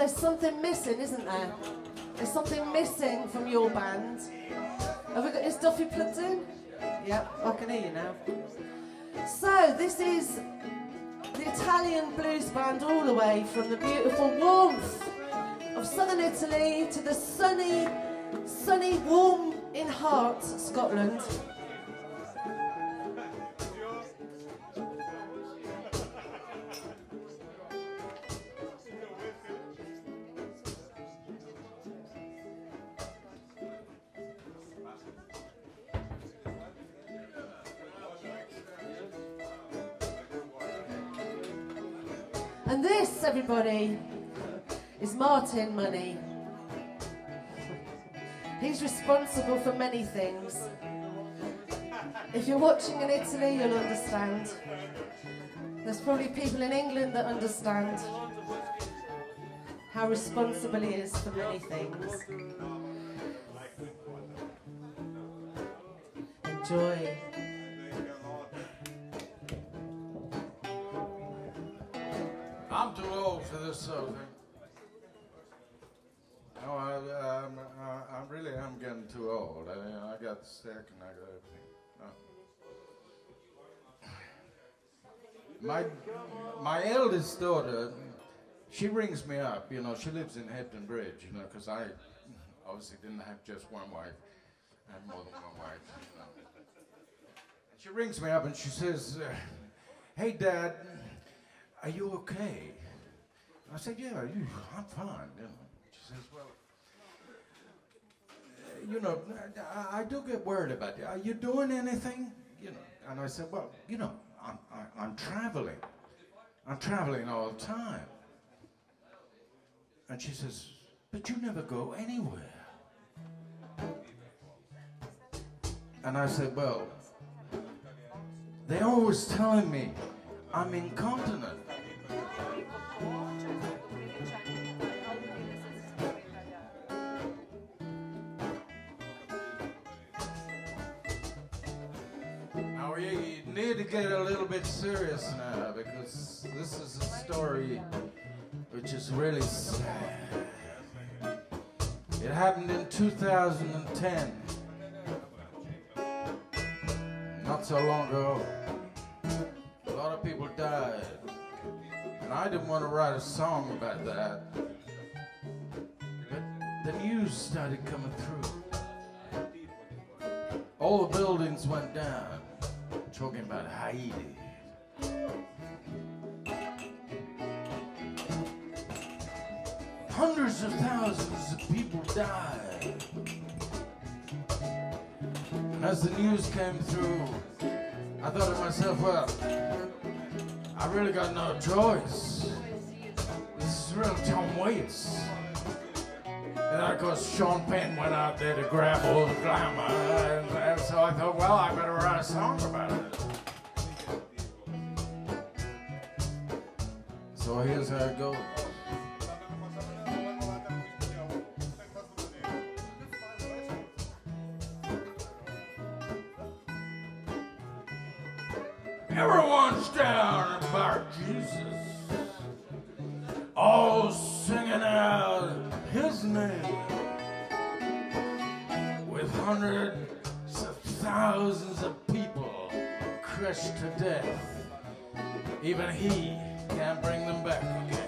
there's something missing, isn't there? There's something missing from your band. Have we got your Duffy plugged in? Yep, I can hear you now. So, this is the Italian blues band all the way from the beautiful warmth of southern Italy to the sunny, warm in heart Scotland. And this, everybody, is Martin Money. He's responsible for many things. If you're watching in Italy, you'll understand. There's probably people in England that understand how responsible he is for many things. Enjoy. I'm too old for this sort of thing. No, I really am getting too old. I got sick and I got everything. No. My eldest daughter, she rings me up. You know, she lives in Hampton Bridge. You know, because I obviously didn't have just one wife. I had more than one wife. You know. And she rings me up and she says, "Hey, Dad, are you okay?" I said, "Yeah, I'm fine." You know. She says, "Well, you know, I do get worried about you. Are you doing anything?" You know. And I said, "Well, you know, I'm traveling. I'm traveling all the time." And she says, "But you never go anywhere." And I said, "Well, they're always telling me I'm incontinent." Now you need to get a little bit serious now, because this is a story which is really sad. It happened in 2010. Not so long ago. A lot of people died. And I didn't want to write a song about that. But the news started coming through. All the buildings went down. Talking about Haiti. Hundreds of thousands of people died. And as the news came through, I thought to myself, well, I really got no choice. This is real Tom Waits. And of course, Sean Penn went out there to grab all the glamour. And so I thought, well, I better write a song about it. So here's how it goes. Everyone's down about Jesus, all singing out his name, with hundreds of thousands of people crushed to death. Even he can't bring them back again.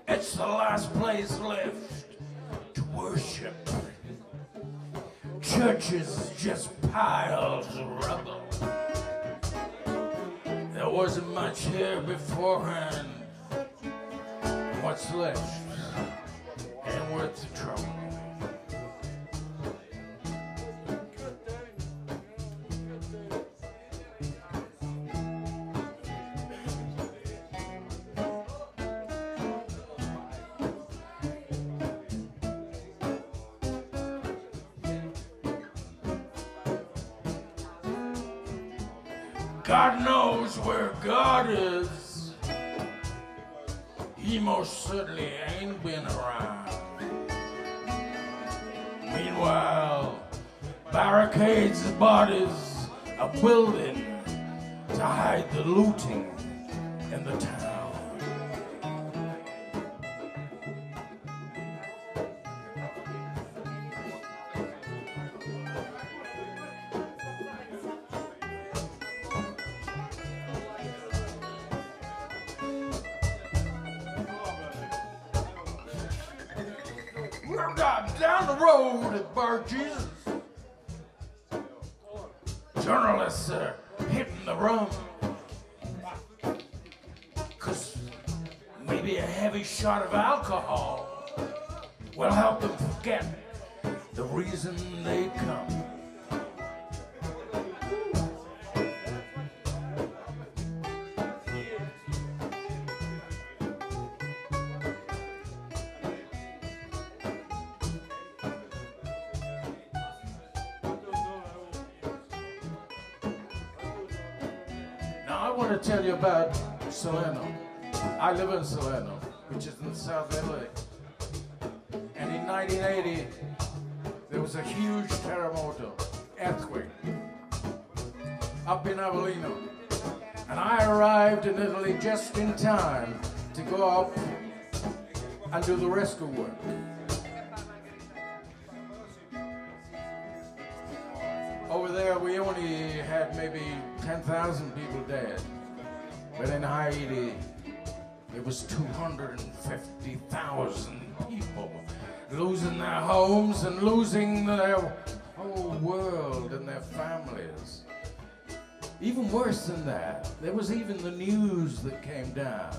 It's the last place left to worship. Churches just piles of rubble. There wasn't much here beforehand. What's left ain't worth the trouble. God knows where God is. he most certainly ain't been around. Meanwhile, barricades and bodies are building to hide the looting in the town. Down the road at Bar Jesus, journalists are hitting the rum, 'cause maybe a heavy shot of alcohol will help them forget the reason they come. I want to tell you about Salerno. I live in Salerno, which is in South LA. And in 1980, there was a huge terremoto, earthquake, up in Avellino. And I arrived in Italy just in time to go up and do the rescue work. Over there, we only had maybe 10,000 people dead. But in Haiti, it was 250,000 people losing their homes and losing their whole world and their families. Even worse than that, there was even the news that came down.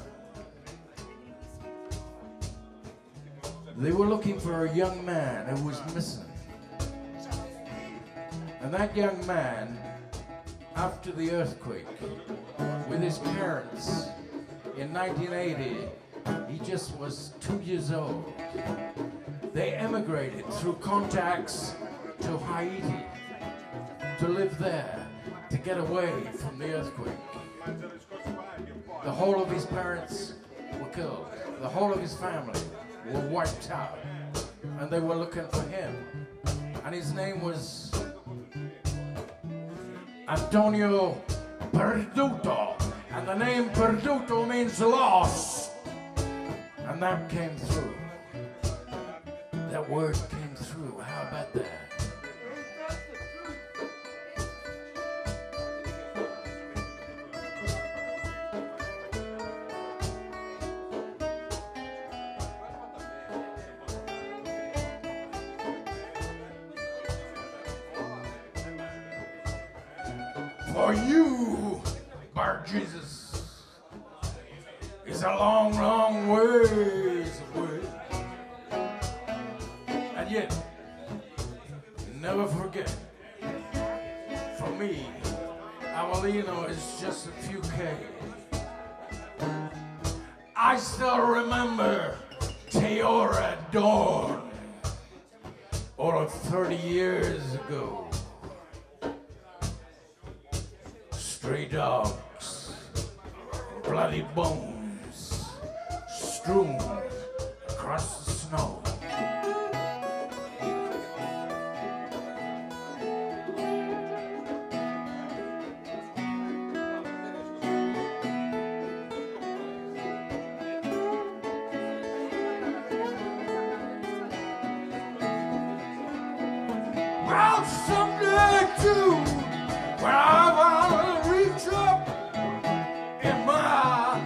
They were looking for a young man who was missing. And that young man, after the earthquake, with his parents in 1980, he just was 2 years old. They emigrated through contacts to Haiti to live there, to get away from the earthquake. The whole of his parents were killed. The whole of his family were wiped out. And they were looking for him. And his name was Antonio Perduto, and the name Perduto means lost, and that came through. That word came through. How about that? For you, Bar Jesus, is a long, long ways away. And yet, never forget, for me, Avellino is just a few K. I still remember Teora Dawn, all of 30 years ago. Stray dogs, bloody bones, strewn across the snow. Well, someday too, when I've reach up in my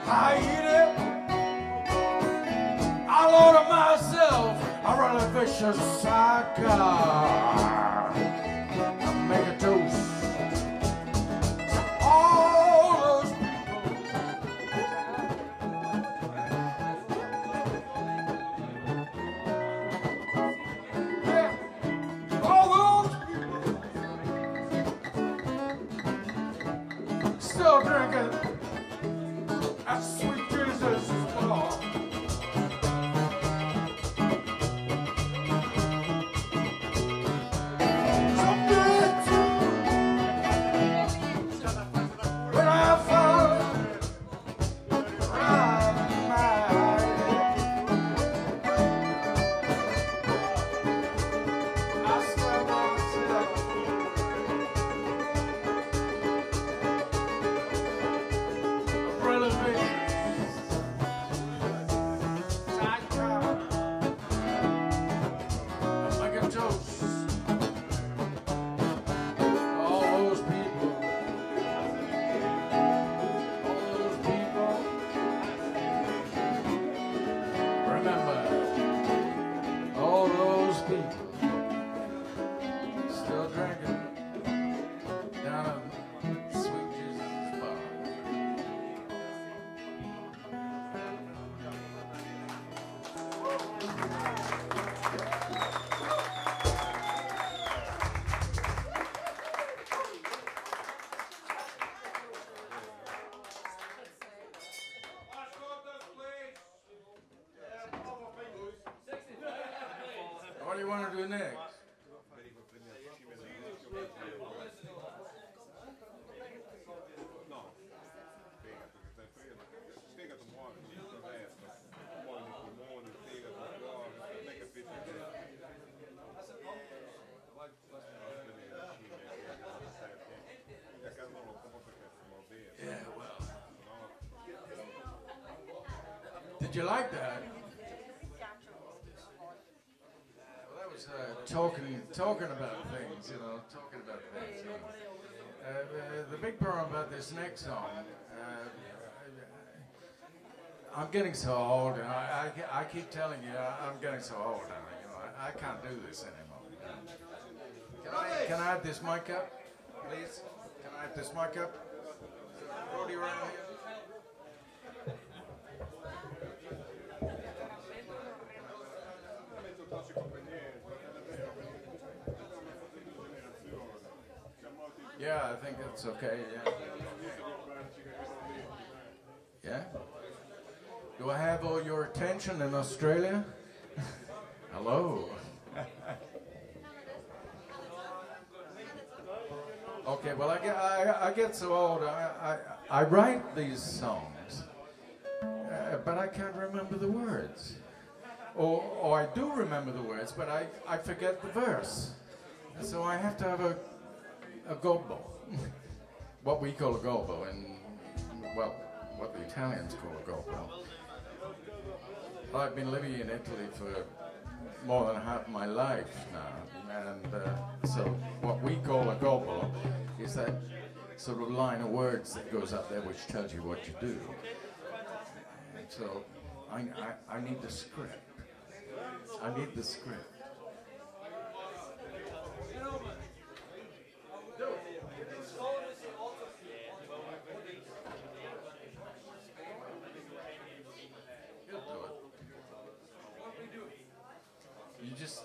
Haiti, I'll order myself a really vicious sidecar and make a toast to all those people. Yeah, all those people still drinking at Sweet Jesus' bar. Someday too, when I find right in my you want to do next? Yeah, well. Did you like that? Well, that was talking about things, you know, talking about things. The big problem about this next song, I'm getting so old, and I keep telling you, I'm getting so old, you know, I can't do this anymore. Can I have this mic up, please? Can I have this mic up? Brody around here. Yeah, I think that's okay, yeah. Yeah? Do I have all your attention in Australia? Hello. Okay, well, I get so old, I write these songs, but I can't remember the words. Or I do remember the words, but I forget the verse. So I have to have a gobbo, what we call a gobbo, and, well, what the Italians call a gobbo. I've been living in Italy for more than half my life now, and so what we call a gobbo is that sort of line of words that goes up there which tells you what you do. And so I need the script. I need the script. You just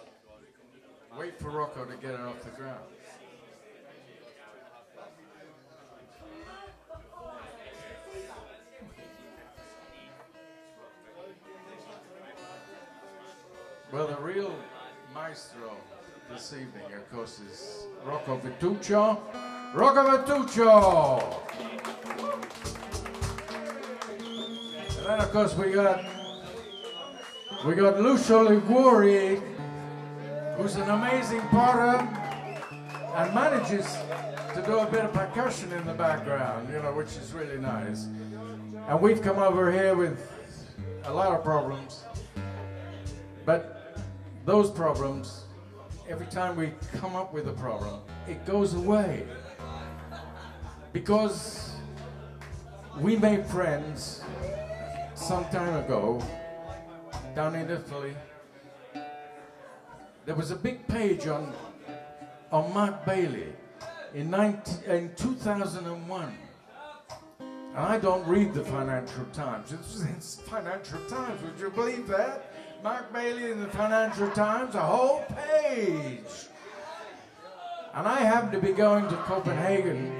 wait for Rocco to get it off the ground. Well, the real maestro this evening, of course, is Rocco Vituccio. Rocco Vituccio! And then, of course, we got Lucio Liguori, who's an amazing potter and manages to do a bit of percussion in the background, you know, which is really nice. And we've come over here with a lot of problems, but those problems, every time we come up with a problem, it goes away. Because we made friends some time ago down in Italy. There was a big page on Mark Bailey in 2001. And I don't read the Financial Times. It's Financial Times, would you believe that? Mark Bailey in the Financial Times, a whole page. And I happened to be going to Copenhagen,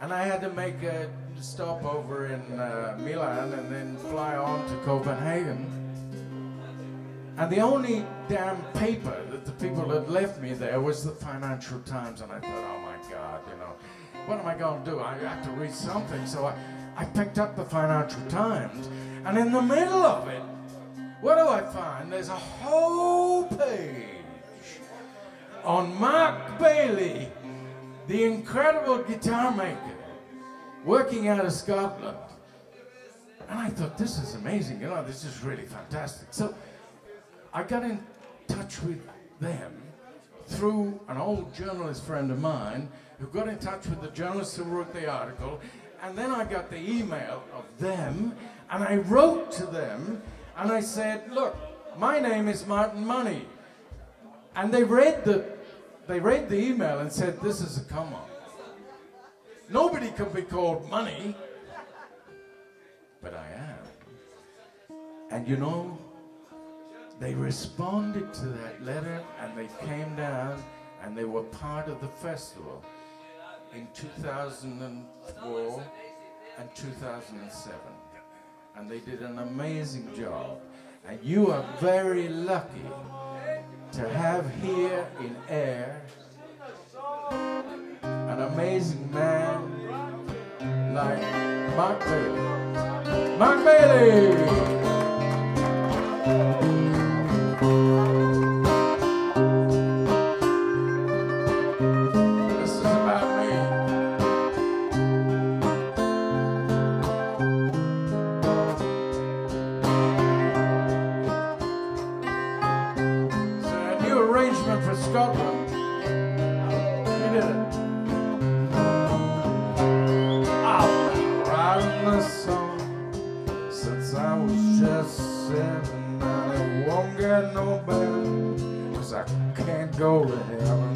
and I had to make a stop over in Milan and then fly on to Copenhagen. And the only damn paper that the people had left me there was the Financial Times, and I thought, oh my God, you know, what am I going to do? I have to read something. So I picked up the Financial Times, and in the middle of it, what do I find? There's a whole page on Mark Bailey, the incredible guitar maker, working out of Scotland. And I thought, this is amazing, you know, this is really fantastic. So I got in touch with them through an old journalist friend of mine who got in touch with the journalist who wrote the article, and then I got the email of them, and I wrote to them, and I said, look, my name is Martin Money. And they read the email and said, this is a come-on. Nobody can be called Money, but I am. And you know, they responded to that letter, and they came down, and they were part of the festival in 2004 and 2007. And they did an amazing job. And you are very lucky to have here in air an amazing man like Mark Bailey. Mark Bailey! For Scotland, he did it. I've been writing this song since I was just 7, and it won't get no better, 'cause I can't go to heaven.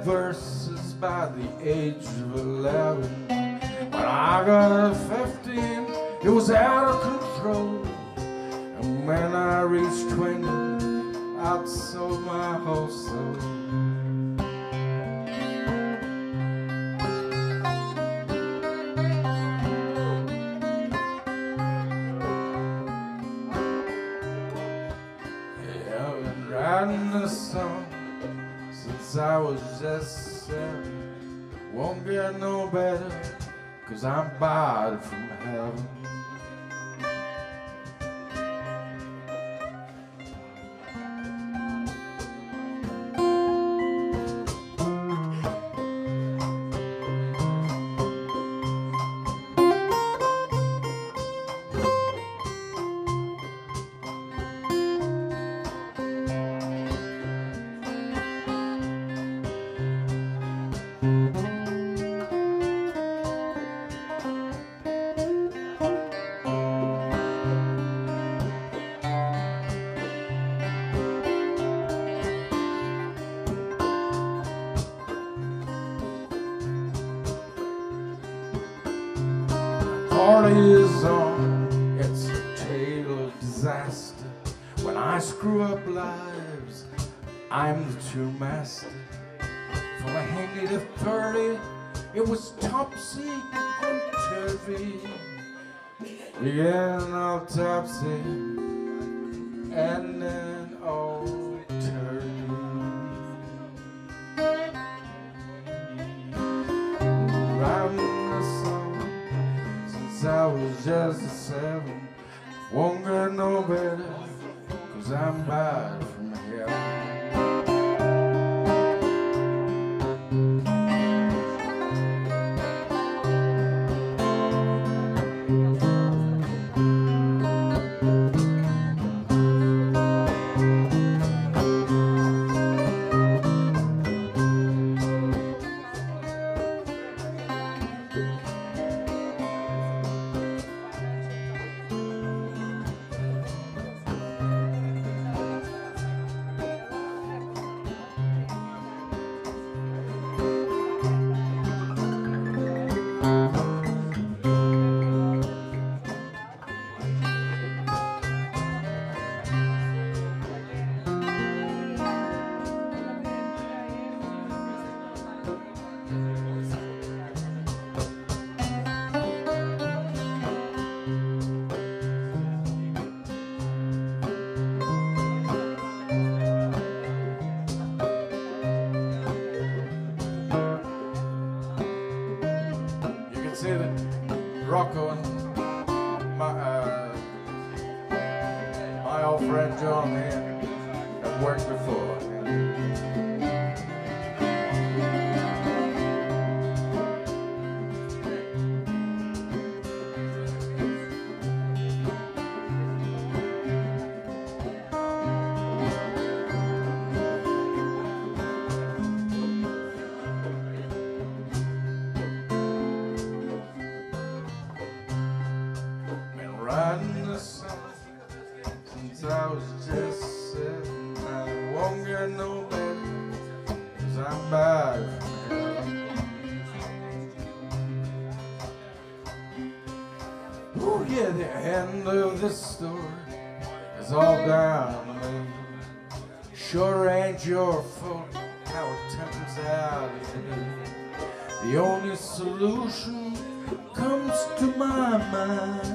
Verses by the age of 11. When I got 15, it was out of control. And when I reached 20, I'd sold my whole soul. Yeah, I've been writing this song since I was just 7. Won't get no better, 'cause I'm barred from heaven. Party is on, it's a tale of disaster. When I screw up lives, I'm the true master. From a Henry to 30, it was topsy and turvy. Began all topsy and then all turvy. Writing the song since I was just 7. Won't get no better, 'cause I'm barred from heaven. See that Rocco and my old friend John here have worked before. Writing the song since I was just 7. I won't get no better, 'cause I'm bad. Oh yeah, the end of this story is all down to me. Sure ain't your fault how it turns out. The only solution comes to my mind.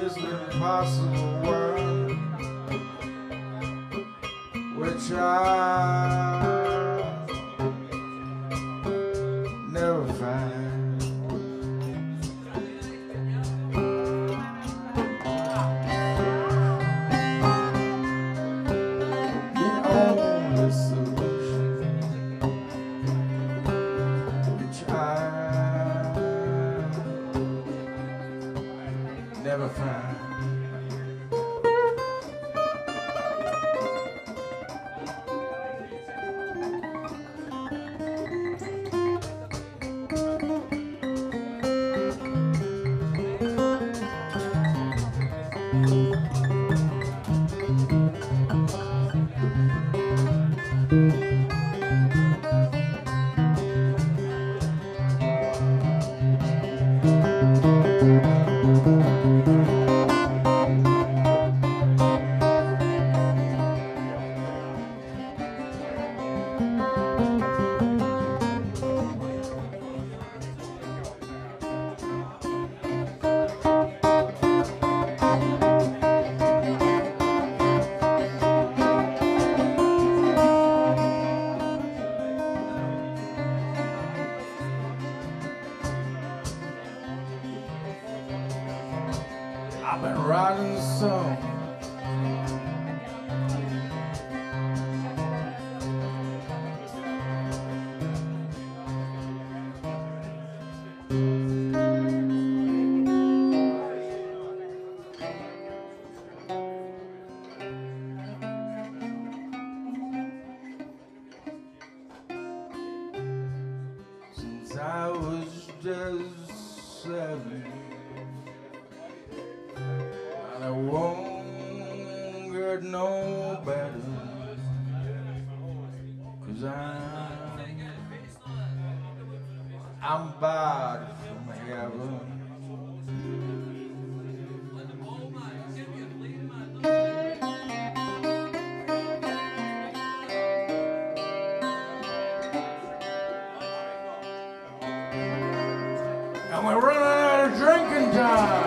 Is the impossible world which I never find. The only solution which I never find. I've been writing a song. Since I was just 7. And I won't get no better, 'cause I'm bad from heaven. And we're running out of drinking time.